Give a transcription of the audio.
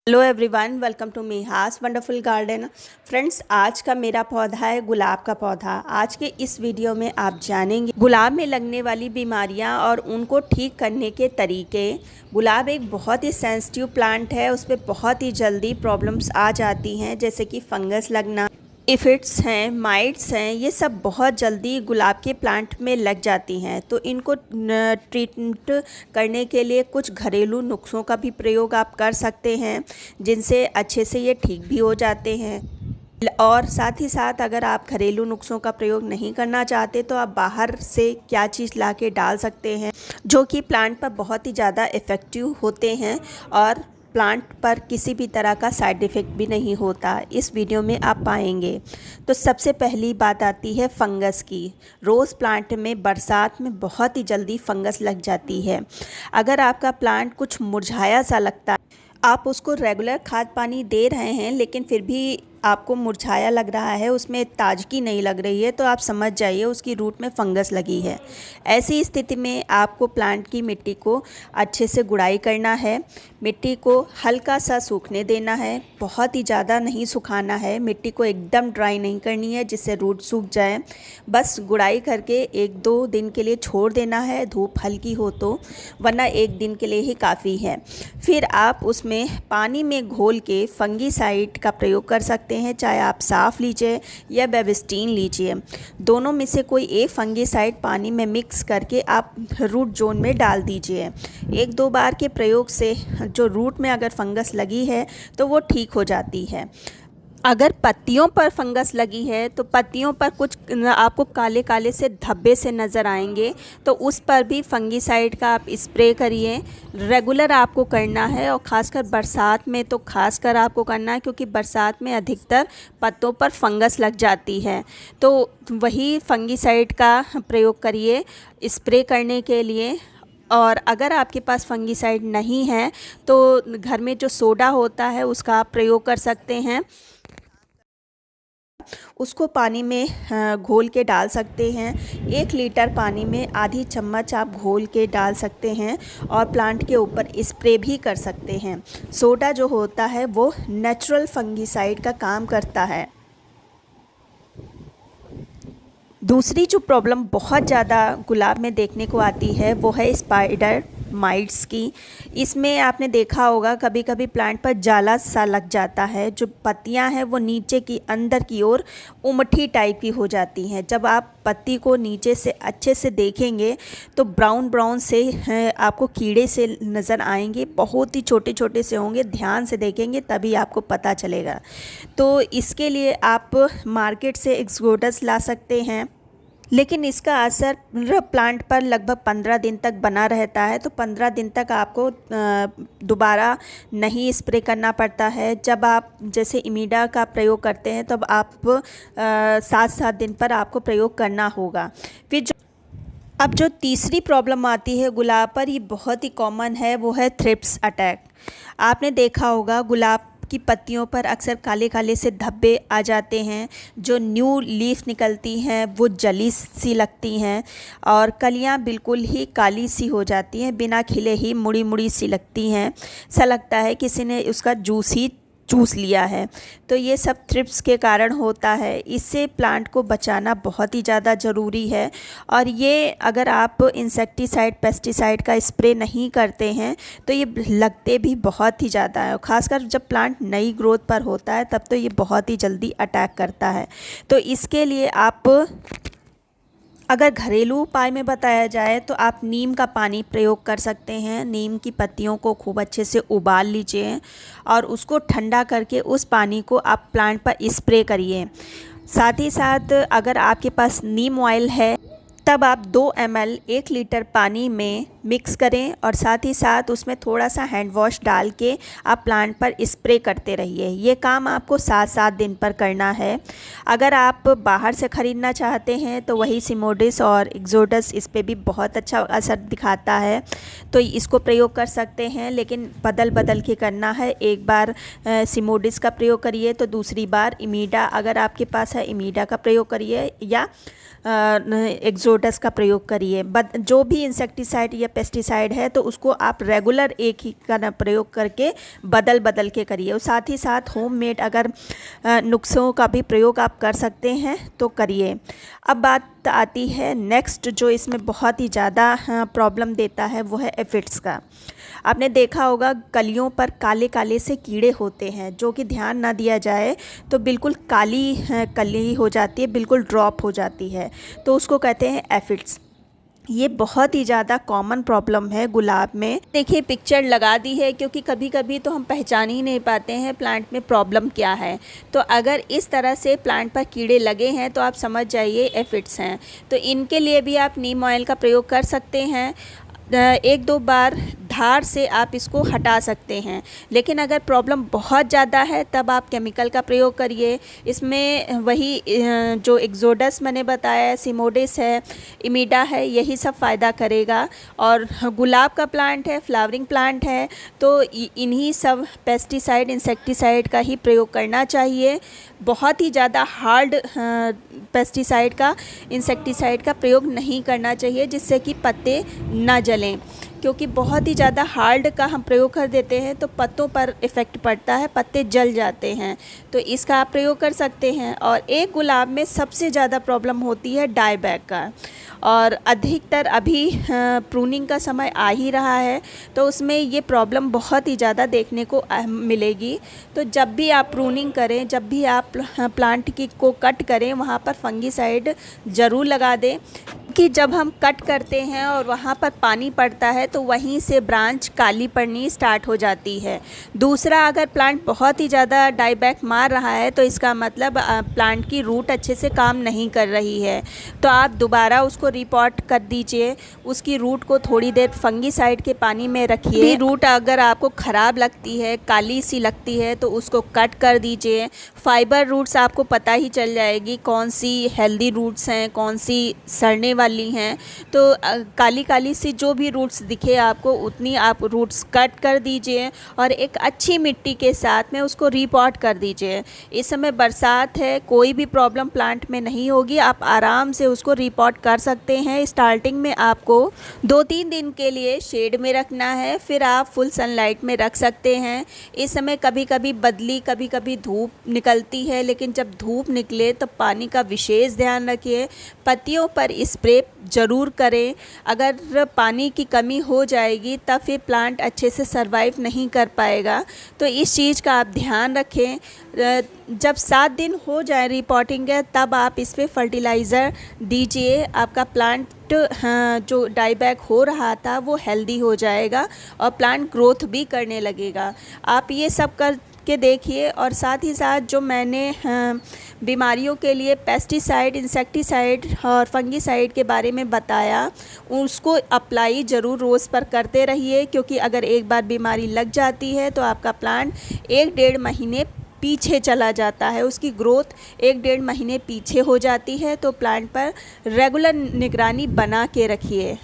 Hello everyone, welcome to मीहास wonderful garden. Friends, आज का मेरा पौधा है गुलाब का पौधा। आज के इस वीडियो में आप जानेंगे गुलाब में लगने वाली बीमारियां और उनको ठीक करने के तरीके। गुलाब एक बहुत ही सेंसिटिव प्लांट है, उस पर बहुत ही जल्दी प्रॉब्लम्स आ जाती हैं, जैसे कि फंगस लगना, इफिड्स हैं, माइट्स हैं, ये सब बहुत जल्दी गुलाब के प्लांट में लग जाती हैं। तो इनको ट्रीटमेंट करने के लिए कुछ घरेलू नुस्खों का भी प्रयोग आप कर सकते हैं, जिनसे अच्छे से ये ठीक भी हो जाते हैं। और साथ ही साथ अगर आप घरेलू नुस्खों का प्रयोग नहीं करना चाहते तो आप बाहर से क्या चीज़ ला के डाल सकते हैं, जो कि प्लांट पर बहुत ही ज़्यादा इफ़ेक्टिव होते हैं और प्लांट पर किसी भी तरह का साइड इफ़ेक्ट भी नहीं होता। इस वीडियो में आप पाएंगे। तो सबसे पहली बात आती है फंगस की। रोज़ प्लांट में बरसात में बहुत ही जल्दी फंगस लग जाती है। अगर आपका प्लांट कुछ मुरझाया सा लगता है, आप उसको रेगुलर खाद पानी दे रहे हैं लेकिन फिर भी आपको मुरझाया लग रहा है, उसमें ताजगी नहीं लग रही है, तो आप समझ जाइए उसकी रूट में फंगस लगी है। ऐसी स्थिति में आपको प्लांट की मिट्टी को अच्छे से गुड़ाई करना है। मिट्टी को हल्का सा सूखने देना है, बहुत ही ज़्यादा नहीं सुखाना है। मिट्टी को एकदम ड्राई नहीं करनी है जिससे रूट सूख जाए। बस गुड़ाई करके 1-2 दिन के लिए छोड़ देना है, धूप हल्की हो तो, वरना 1 दिन के लिए ही काफ़ी है। फिर आप उसमें पानी में घोल के फंगीसाइड का प्रयोग कर सकते हैं, चाहे आप साफ लीजिए या बेविस्टीन लीजिए। दोनों में से कोई एक फंगीसाइड पानी में मिक्स करके आप रूट जोन में डाल दीजिए। 1-2 बार के प्रयोग से जो रूट में अगर फंगस लगी है तो वो ठीक हो जाती है। अगर पत्तियों पर फंगस लगी है तो पत्तियों पर कुछ आपको काले काले से धब्बे से नज़र आएंगे, तो उस पर भी फंगीसाइड का आप स्प्रे करिए। रेगुलर आपको करना है और ख़ासकर बरसात में तो ख़ासकर आपको करना है, क्योंकि बरसात में अधिकतर पत्तों पर फंगस लग जाती है। तो वही फंगीसाइड का प्रयोग करिए स्प्रे करने के लिए। और अगर आपके पास फंगीसाइड नहीं है तो घर में जो सोडा होता है उसका आप प्रयोग कर सकते हैं। उसको पानी में घोल के डाल सकते हैं। 1 लीटर पानी में आधी चम्मच आप घोल के डाल सकते हैं और प्लांट के ऊपर स्प्रे भी कर सकते हैं। सोडा जो होता है वो नेचुरल फंगीसाइड का काम करता है। दूसरी जो प्रॉब्लम बहुत ज़्यादा गुलाब में देखने को आती है वो है स्पाइडर माइट्स की। इसमें आपने देखा होगा कभी कभी प्लांट पर जाला सा लग जाता है, जो पत्तियां हैं वो नीचे की अंदर की ओर उमठी टाइप की हो जाती हैं। जब आप पत्ती को नीचे से अच्छे से देखेंगे तो ब्राउन ब्राउन से आपको कीड़े से नज़र आएंगे, बहुत ही छोटे छोटे से होंगे। ध्यान से देखेंगे तभी आपको पता चलेगा। तो इसके लिए आप मार्केट से एक्सोडस ला सकते हैं, लेकिन इसका असर प्लांट पर लगभग 15 दिन तक बना रहता है। तो 15 दिन तक आपको दोबारा नहीं स्प्रे करना पड़ता है। जब आप जैसे इमीडा का प्रयोग करते हैं तब आप 7-7 दिन पर आपको प्रयोग करना होगा। फिर अब जो तीसरी प्रॉब्लम आती है गुलाब पर, ये बहुत ही कॉमन है, वो है थ्रिप्स अटैक। आपने देखा होगा गुलाब की पत्तियों पर अक्सर काले काले से धब्बे आ जाते हैं, जो न्यू लीफ निकलती हैं वो जली सी लगती हैं और कलियां बिल्कुल ही काली सी हो जाती हैं, बिना खिले ही मुड़ी मुड़ी सी लगती हैं। ऐसा लगता है किसी ने उसका जूस ही चूस लिया है। तो ये सब थ्रिप्स के कारण होता है। इससे प्लांट को बचाना बहुत ही ज़्यादा ज़रूरी है। और ये अगर आप इंसेक्टिसाइड पेस्टिसाइड का स्प्रे नहीं करते हैं तो ये लगते भी बहुत ही ज़्यादा है। खासकर जब प्लांट नई ग्रोथ पर होता है तब तो ये बहुत ही जल्दी अटैक करता है। तो इसके लिए आप अगर घरेलू उपाय में बताया जाए तो आप नीम का पानी प्रयोग कर सकते हैं। नीम की पत्तियों को खूब अच्छे से उबाल लीजिए और उसको ठंडा करके उस पानी को आप प्लांट पर स्प्रे करिए। साथ ही साथ अगर आपके पास नीम ऑयल है तब आप 2 ml 1 लीटर पानी में मिक्स करें और साथ ही साथ उसमें थोड़ा सा हैंड वॉश डाल के आप प्लांट पर स्प्रे करते रहिए। ये काम आपको 7-7 दिन पर करना है। अगर आप बाहर से ख़रीदना चाहते हैं तो वही सिमोडिस और एक्सोडस, इस पे भी बहुत अच्छा असर दिखाता है, तो इसको प्रयोग कर सकते हैं। लेकिन बदल बदल के करना है। एक बार सिमोडिस का प्रयोग करिए तो दूसरी बार इमीडा, अगर आपके पास है इमीडा का प्रयोग करिए, या एक्सोडस एक्सोडस का प्रयोग करिए। जो भी इंसेक्टिसाइड या पेस्टिसाइड है तो उसको आप रेगुलर एक ही का प्रयोग करके बदल बदल के करिए। और साथ ही साथ होममेड अगर नुस्खों का भी प्रयोग आप कर सकते हैं तो करिए। अब बात आती है नेक्स्ट, जो इसमें बहुत ही ज़्यादा प्रॉब्लम देता है, वो है एफिड्स का। आपने देखा होगा कलियों पर काले काले से कीड़े होते हैं, जो कि ध्यान ना दिया जाए तो बिल्कुल काली कली हो जाती है, बिल्कुल ड्रॉप हो जाती है, तो उसको कहते हैं एफिड्स। ये बहुत ही ज़्यादा कॉमन प्रॉब्लम है गुलाब में। देखिए पिक्चर लगा दी है, क्योंकि कभी कभी तो हम पहचान ही नहीं पाते हैं प्लांट में प्रॉब्लम क्या है। तो अगर इस तरह से प्लांट पर कीड़े लगे हैं तो आप समझ जाइए एफिड्स हैं। तो इनके लिए भी आप नीम ऑयल का प्रयोग कर सकते हैं। एक दो बार धार से आप इसको हटा सकते हैं, लेकिन अगर प्रॉब्लम बहुत ज़्यादा है तब आप केमिकल का प्रयोग करिए। इसमें वही जो एक्सोडस मैंने बताया, सिमोडिस है, इमिडा है, यही सब फ़ायदा करेगा। और गुलाब का प्लांट है, फ्लावरिंग प्लांट है, तो इन्हीं सब पेस्टिसाइड इंसेक्टिसाइड का ही प्रयोग करना चाहिए। बहुत ही ज़्यादा हार्ड पेस्टिसाइड का, इंसेक्टिसाइड का प्रयोग नहीं करना चाहिए, जिससे कि पत्ते ना जलें, क्योंकि बहुत ही ज़्यादा हार्ड का हम प्रयोग कर देते हैं तो पत्तों पर इफ़ेक्ट पड़ता है, पत्ते जल जाते हैं। तो इसका आप प्रयोग कर सकते हैं। और एक गुलाब में सबसे ज़्यादा प्रॉब्लम होती है डाईबैक का, और अधिकतर अभी प्रूनिंग का समय आ ही रहा है, तो उसमें ये प्रॉब्लम बहुत ही ज़्यादा देखने को मिलेगी। तो जब भी आप प्रूनिंग करें, जब भी आप प्लांट को कट करें, वहाँ पर फंगीसाइड ज़रूर लगा दें, कि जब हम कट करते हैं और वहाँ पर पानी पड़ता है तो वहीं से ब्रांच काली पड़नी स्टार्ट हो जाती है। दूसरा, अगर प्लांट बहुत ही ज़्यादा डाईबैक मार रहा है तो इसका मतलब प्लांट की रूट अच्छे से काम नहीं कर रही है, तो आप दोबारा उसको रिपोर्ट कर दीजिए। उसकी रूट को थोड़ी देर फंगीसाइड के पानी में रखिए। रूट अगर आपको ख़राब लगती है, काली सी लगती है, तो उसको कट कर दीजिए। फाइबर रूट्स आपको पता ही चल जाएगी कौन सी हेल्दी रूट्स हैं, कौन सी सड़ने वाली हैं। तो काली काली सी जो भी रूट्स दिखे आपको, उतनी आप रूट्स कट कर दीजिए और एक अच्छी मिट्टी के साथ में उसको रिपॉट कर दीजिए। इस समय बरसात है, कोई भी प्रॉब्लम प्लांट में नहीं होगी, आप आराम से उसको रिपॉट कर सकते हैं। स्टार्टिंग में आपको 2-3 दिन के लिए शेड में रखना है, फिर आप फुल सनलाइट में रख सकते हैं। इस समय कभी कभी बदली, कभी कभी धूप निकलती है, लेकिन जब धूप निकले तो पानी का विशेष ध्यान रखिए। पत्तियों पर स्प्रे ज़रूर करें। अगर पानी की कमी हो जाएगी तब फिर प्लांट अच्छे से सरवाइव नहीं कर पाएगा, तो इस चीज़ का आप ध्यान रखें। जब 7 दिन हो जाए रिपोर्टिंग है, तब आप इस पर फर्टिलाइज़र दीजिए। आपका प्लांट जो डाईबैक हो रहा था वो हेल्दी हो जाएगा और प्लांट ग्रोथ भी करने लगेगा। आप ये सब कर के देखिए। और साथ ही साथ जो मैंने बीमारियों के लिए पेस्टिसाइड, इंसेक्टिसाइड और फंगीसाइड के बारे में बताया, उसको अप्लाई ज़रूर रोज़ पर करते रहिए, क्योंकि अगर एक बार बीमारी लग जाती है तो आपका प्लांट 1-1.5 महीने पीछे चला जाता है, उसकी ग्रोथ 1-1.5 महीने पीछे हो जाती है। तो प्लांट पर रेगुलर निगरानी बना के रखिए।